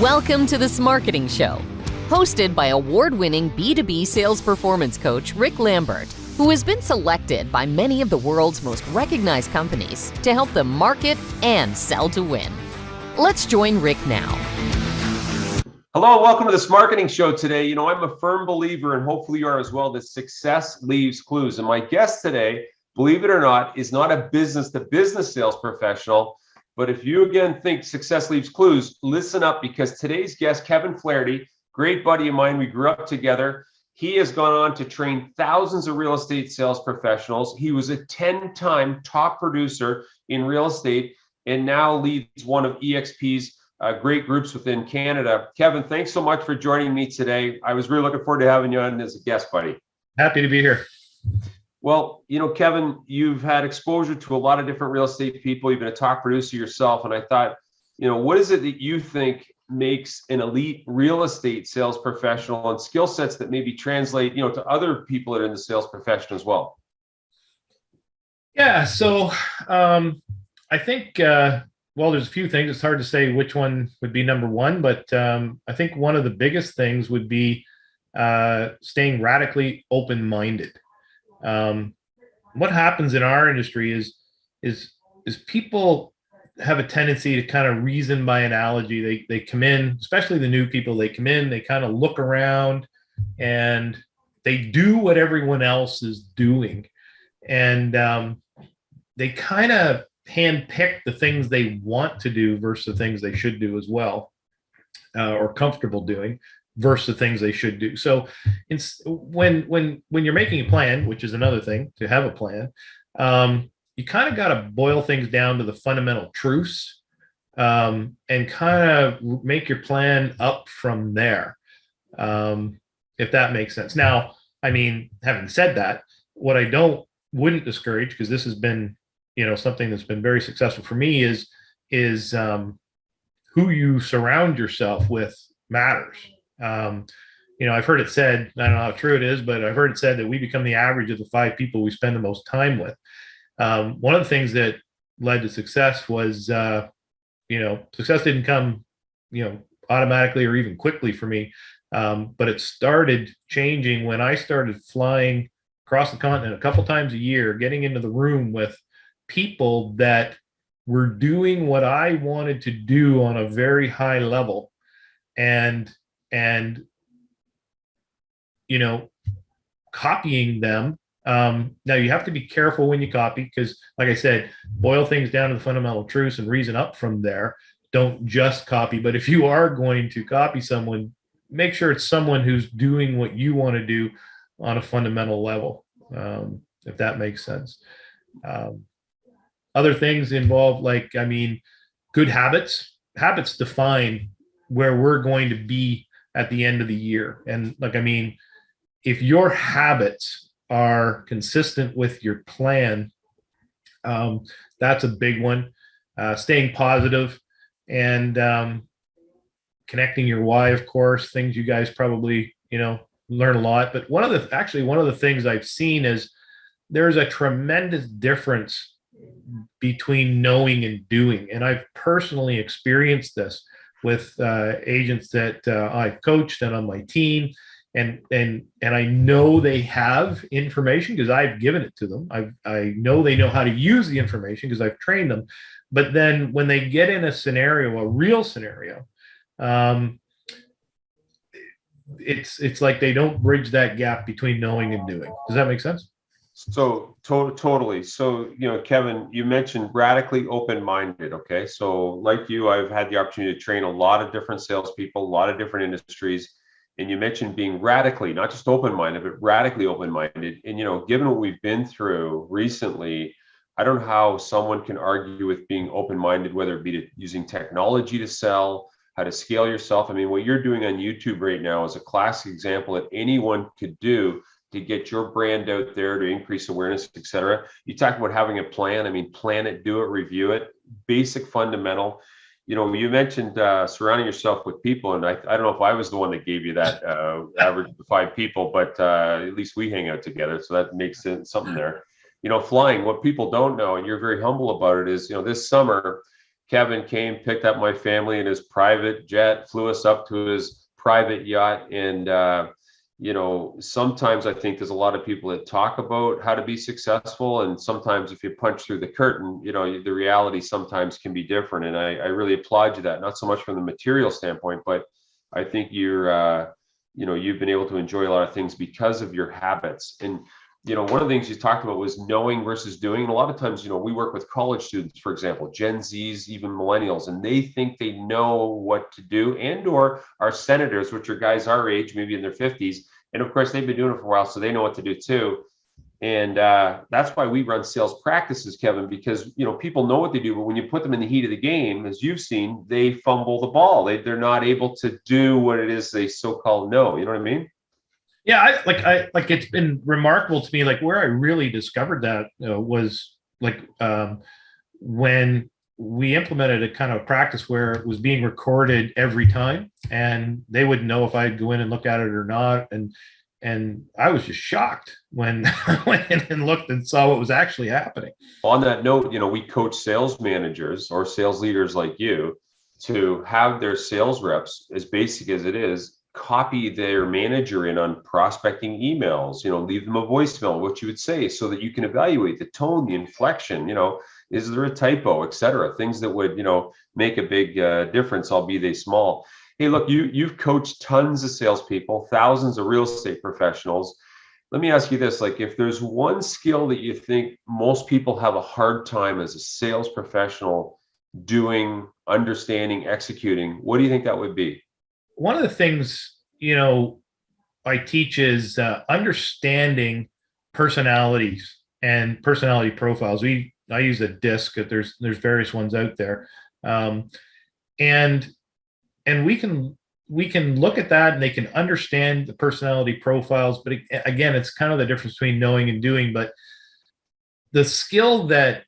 Welcome to the Smarketing Show, hosted by award-winning B2B sales performance coach Rick Lambert, who has been selected by many of the world's most recognized companies to help them market and sell to win. Let's join Rick now. Hello, welcome to the Smarketing Show today. I'm a firm believer, and hopefully you are as well, that success leaves clues. And my guest today, believe it or not, is not a business-to-business sales professional. But if you again think success leaves clues, listen up, because today's guest, Kevin Flaherty, great buddy of mine, we grew up together. He has gone on to train thousands of real estate sales professionals. He was a 10-time top producer in real estate and now leads one of eXp's great groups within Canada. Kevin, thanks so much for joining me today. I was really looking forward to having you on as a guest, buddy. Happy to be here. Well, Kevin, you've had exposure to a lot of different real estate people. You've been a top producer yourself. And I thought, what is it that you think makes an elite real estate sales professional, and skill sets that maybe translate, to other people that are in the sales profession as well? Yeah. So I think, there's a few things. It's hard to say which one would be number one, but I think one of the biggest things would be staying radically open-minded. What happens in our industry is people have a tendency to kind of reason by analogy. They come in, especially the new people, they come in, they kind of look around and they do what everyone else is doing. And they kind of handpick the things they want to do versus the things they should do as well, or comfortable doing versus the things they should do. So when you're making a plan, which is another thing, to have a plan, you kind of got to boil things down to the fundamental truths, and kind of make your plan up from there, if that makes sense. Now, having said that, what I wouldn't discourage, because this has been, something that's been very successful for me, is who you surround yourself with matters. I've heard it said, I don't know how true it is, but I've heard it said that we become the average of the 5 people we spend the most time with. One of the things that led to success was, success didn't come, automatically or even quickly for me. But it started changing when I started flying across the continent a couple times a year, getting into the room with people that were doing what I wanted to do on a very high level, and copying them. Now you have to be careful when you copy, because like I said, boil things down to the fundamental truths and reason up from there. Don't just copy. But if you are going to copy someone, make sure it's someone who's doing what you want to do on a fundamental level, if that makes sense. Other things involve, good habits. Habits define where we're going to be at the end of the year. And if your habits are consistent with your plan, that's a big one. Staying positive and connecting your why, of course, things you guys probably, learn a lot. But one of the things I've seen is there's a tremendous difference between knowing and doing. And I've personally experienced this with agents that I've coached and on my team. And I know they have information because I've given it to them. I know they know how to use the information because I've trained them. But then when they get in a real scenario, it's like they don't bridge that gap between knowing and doing. Does that make sense? So totally. So, Kevin, you mentioned radically open-minded. Okay. So like you, I've had the opportunity to train a lot of different salespeople, a lot of different industries. And you mentioned being radically, not just open-minded, but radically open-minded. And, given what we've been through recently, I don't know how someone can argue with being open-minded, whether it be using technology to sell, how to scale yourself. What you're doing on YouTube right now is a classic example that anyone could do to get your brand out there, to increase awareness, et cetera. You talk about having a plan. Plan it, do it, review it, basic fundamental. You mentioned surrounding yourself with people, and I don't know if I was the one that gave you that average of 5 people, but at least we hang out together, so that makes something there. Flying, what people don't know, and you're very humble about it, is this summer Kevin came, picked up my family in his private jet, flew us up to his private yacht. And, sometimes I think there's a lot of people that talk about how to be successful. And sometimes if you punch through the curtain, the reality sometimes can be different. And I really applaud you that, not so much from the material standpoint, but I think you've been able to enjoy a lot of things because of your habits. And one of the things you talked about was knowing versus doing. And a lot of times, we work with college students, for example, Gen Zs, even millennials, and they think they know what to do, and or our senators, which are guys our age, maybe in their 50s. And of course, they've been doing it for a while, so they know what to do too. And that's why we run sales practices, Kevin, because people know what they do, but when you put them in the heat of the game, as you've seen, they fumble the ball. They're not able to do what it is they so-called know. You know what I mean? Yeah, it's been remarkable to me. Like where I really discovered that was when we implemented a kind of practice where it was being recorded every time, and they would know if I'd go in and look at it or not. And I was just shocked when I went in and looked and saw what was actually happening. On that note, we coach sales managers or sales leaders like you to have their sales reps, as basic as it is, copy their manager in on prospecting emails, leave them a voicemail, what you would say, so that you can evaluate the tone, the inflection, is there a typo, et cetera, things that would, make a big difference, albeit they small. Hey, look, you've coached tons of salespeople, thousands of real estate professionals. Let me ask you this, like if there's one skill that you think most people have a hard time as a sales professional doing, understanding, executing, what do you think that would be? One of the things, I teach is understanding personalities and personality profiles. I use a disc. There's various ones out there, and we can look at that and they can understand the personality profiles. But again, it's kind of the difference between knowing and doing. But the skill that,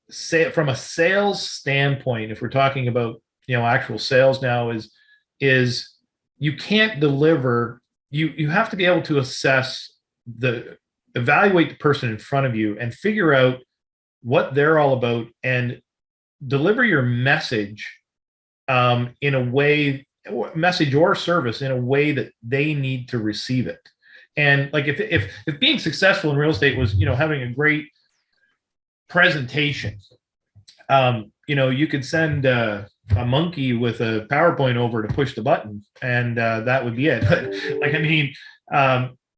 say, from a sales standpoint, if we're talking about actual sales now, is you can't deliver. You have to be able to evaluate the person in front of you and figure out what they're all about and deliver your message in a way, message or service in a way that they need to receive it. And like if being successful in real estate was having a great presentation, you could send a monkey with a PowerPoint over to push the button, and that would be it. But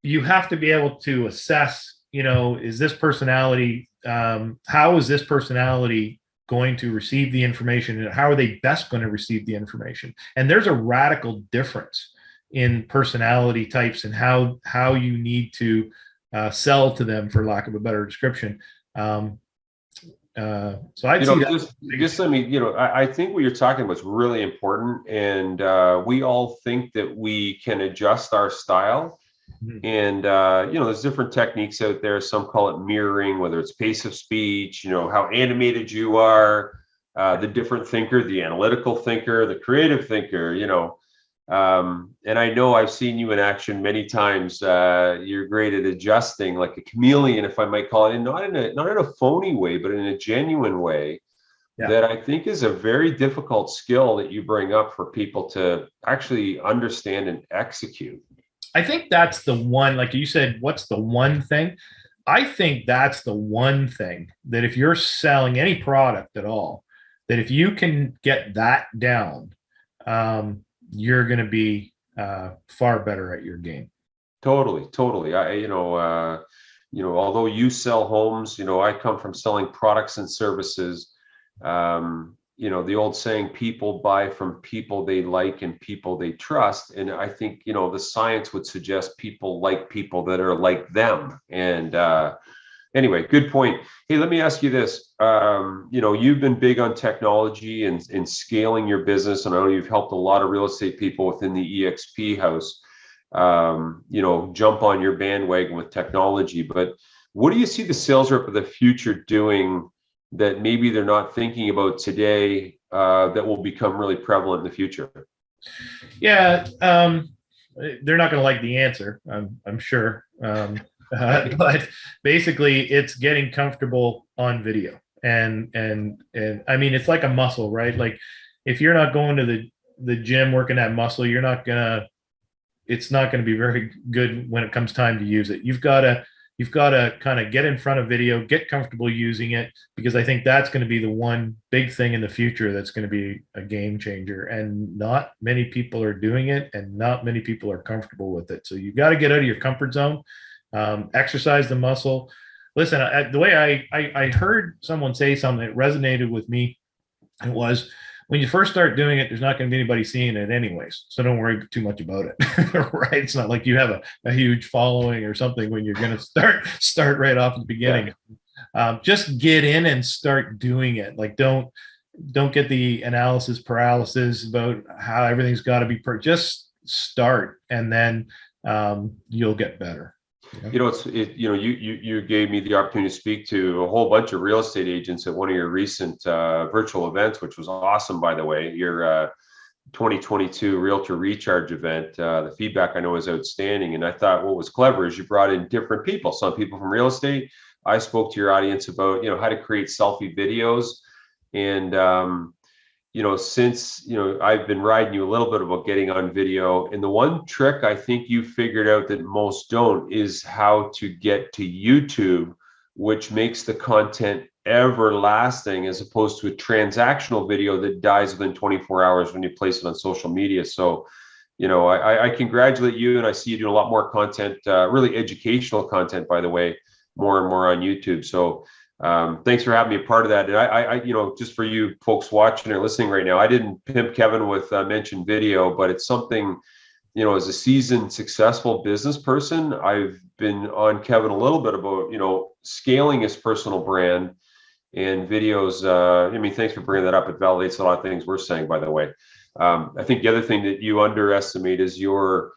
you have to be able to assess, is this personality, how is this personality going to receive the information, and how are they best going to receive the information? And there's a radical difference in personality types and how you need to sell to them, for lack of a better description. So I'd see that. I think what you're talking about is really important, and we all think that we can adjust our style. Mm-hmm. And there's different techniques out there. Some call it mirroring, whether it's pace of speech, how animated you are, the different thinker, the analytical thinker, the creative thinker, and I know I've seen you in action many times. You're great at adjusting, like a chameleon, if I might call it, and not in a phony way, but in a genuine way. Yeah. That I think is a very difficult skill that you bring up for people to actually understand and execute. I think that's the one, like you said, what's the one thing? I think that's the one thing that if you're selling any product at all, that if you can get that down, you're going to be far better at your game. Totally. Although you sell homes, I come from selling products and services. The old saying, people buy from people they like and people they trust. And I think, the science would suggest people like people that are like them. And anyway, good point. Hey, let me ask you this. You've been big on technology and scaling your business. And I know you've helped a lot of real estate people within the eXp house, jump on your bandwagon with technology. But what do you see the sales rep of the future doing that maybe they're not thinking about today, that will become really prevalent in the future? Yeah, they're not going to like the answer, I'm sure. But basically, it's getting comfortable on video. and I mean, it's like a muscle, right? Like if you're not going to the gym working that muscle, it's not going to be very good when it comes time to use it. You've got to kind of get in front of video, get comfortable using it, because I think that's going to be the one big thing in the future that's going to be a game changer. And not many people are doing it, and not many people are comfortable with it. So you got to get out of your comfort zone, exercise the muscle. Listen, the way I heard someone say something that resonated with me, it was, when you first start doing it, there's not going to be anybody seeing it anyways. So don't worry too much about it, right? It's not like you have a huge following or something when you're going to start right off at the beginning. Yeah. Just get in and start doing it. Like don't get the analysis paralysis about how everything's got to be just start, and then you'll get better. You gave me the opportunity to speak to a whole bunch of real estate agents at one of your recent virtual events, which was awesome, by the way. Your 2022 Realtor Recharge event. The feedback I know is outstanding. And I thought what was clever is you brought in different people. Some people from real estate. I spoke to your audience about, how to create selfie videos. And, since, I've been riding you a little bit about getting on video. And the one trick I think you figured out that most don't is how to get to YouTube, which makes the content everlasting, as opposed to a transactional video that dies within 24 hours when you place it on social media. So, I congratulate you, and I see you doing a lot more content, really educational content, by the way, more and more on YouTube. So thanks for having me a part of that. And I just for you folks watching or listening right now, I didn't pimp Kevin with mentioned video, but it's something, as a seasoned, successful business person, I've been on Kevin a little bit about, scaling his personal brand and videos. Thanks for bringing that up. It validates a lot of things we're saying, by the way. I think the other thing that you underestimate is your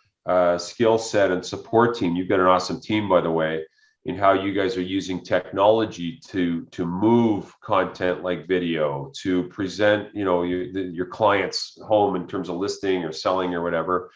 skill set and support team. You've got an awesome team, by the way, in how you guys are using technology to move content like video, to present, your clients home in terms of listing or selling or whatever.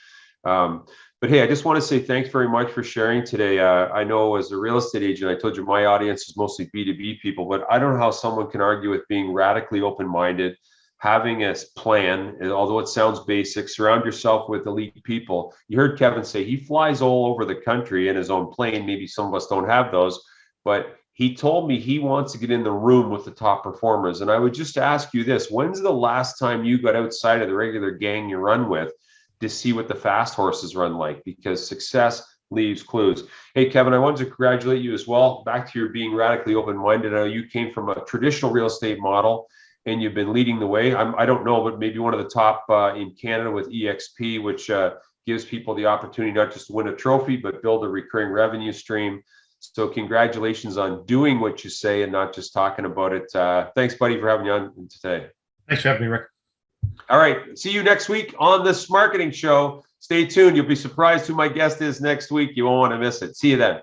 But hey, I just want to say thanks very much for sharing today. I know as a real estate agent, I told you my audience is mostly B2B people, but I don't know how someone can argue with being radically open-minded, having a plan, and although it sounds basic, surround yourself with elite people. You heard Kevin say he flies all over the country in his own plane. Maybe some of us don't have those, but he told me he wants to get in the room with the top performers. And I would just ask you this: when's the last time you got outside of the regular gang you run with to see what the fast horses run like? Because success leaves clues. Hey, Kevin, I wanted to congratulate you as well. Back to your being radically open-minded. I know you came from a traditional real estate model, and you've been leading the way. I don't know, but maybe one of the top in Canada with eXp, which gives people the opportunity not just to win a trophy, but build a recurring revenue stream. So congratulations on doing what you say and not just talking about it. Thanks, buddy, for having me on today. Thanks for having me, Rick. All right. See you next week on the Smarketing Show. Stay tuned. You'll be surprised who my guest is next week. You won't want to miss it. See you then.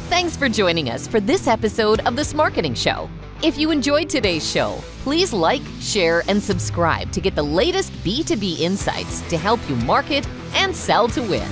Thanks for joining us for this episode of the Smarketing Show. If you enjoyed today's show, please like, share, and subscribe to get the latest B2B insights to help you market and sell to win.